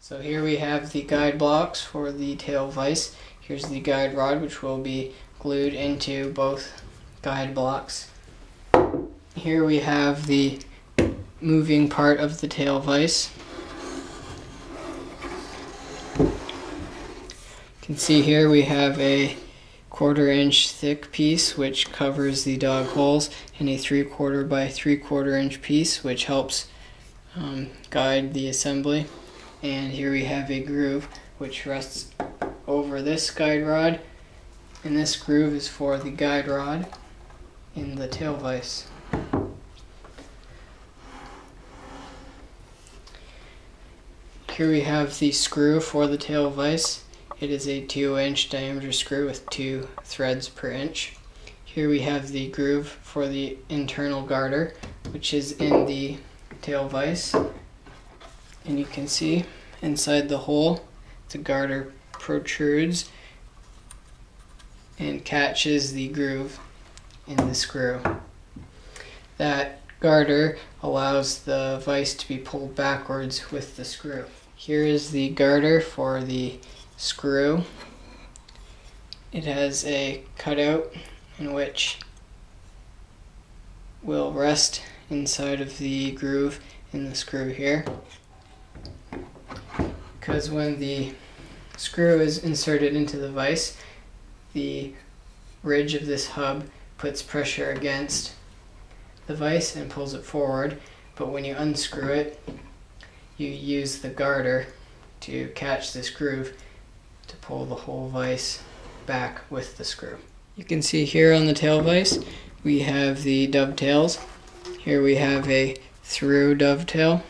So here we have the guide blocks for the tail vise. Here's the guide rod, which will be glued into both guide blocks. Here we have the moving part of the tail vise. You can see here we have a 1/4 inch thick piece which covers the dog holes, and a 3/4 by 3/4 inch piece which helps guide the assembly. And here we have a groove which rests over this guide rod, and this groove is for the guide rod in the tail vise. Here we have the screw for the tail vise. It is a 2-inch diameter screw with 2 threads per inch. Here we have the groove for the internal garter, which is in the tail vise. And you can see inside the hole, the garter protrudes and catches the groove in the screw. That garter allows the vise to be pulled backwards with the screw. Here is the garter for the screw. It has a cutout in which will rest inside of the groove in the screw here. Because when the screw is inserted into the vise, the ridge of this hub puts pressure against the vise and pulls it forward, but when you unscrew it, you use the garter to catch this groove to pull the whole vise back with the screw. You can see here on the tail vise we have the dovetails. Here we have a through dovetail,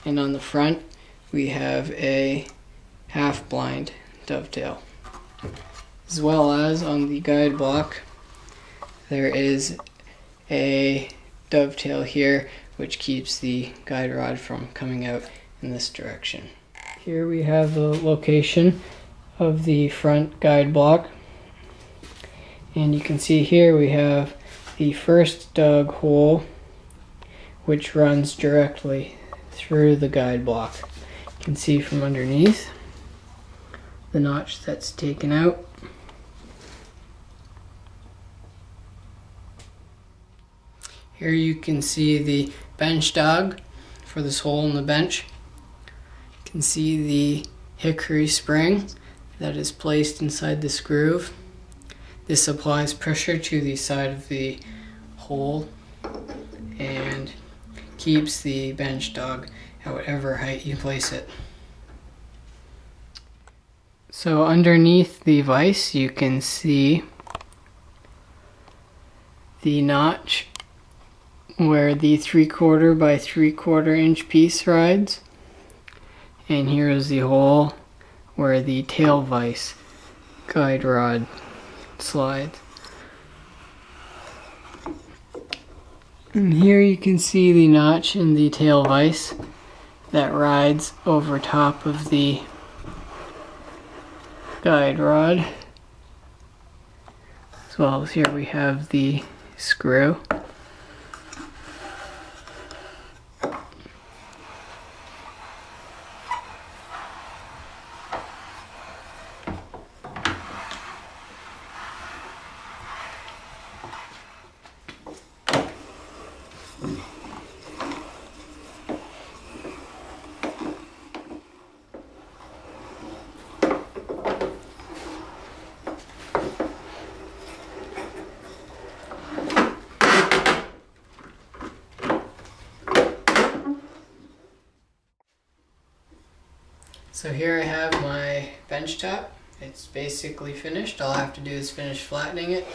and on the front we have a half blind dovetail. As well as on the guide block there is a dovetail here which keeps the guide rod from coming out in this direction. Here we have the location of the front guide block, and you can see here we have the first dug hole which runs directly through the guide block. You can see from underneath the notch that's taken out. Here you can see the bench dog for this hole in the bench. You can see the hickory spring that is placed inside this groove. This applies pressure to the side of the hole and keeps the bench dog at whatever height you place it. So underneath the vise you can see the notch where the 3/4 by 3/4 inch piece rides, and here is the hole where the tail vise guide rod slides. And here you can see the notch in the tail vise that rides over top of the guide rod. As well as here we have the screw. So here I have my bench top. It's basically finished. All I have to do is finish flattening it.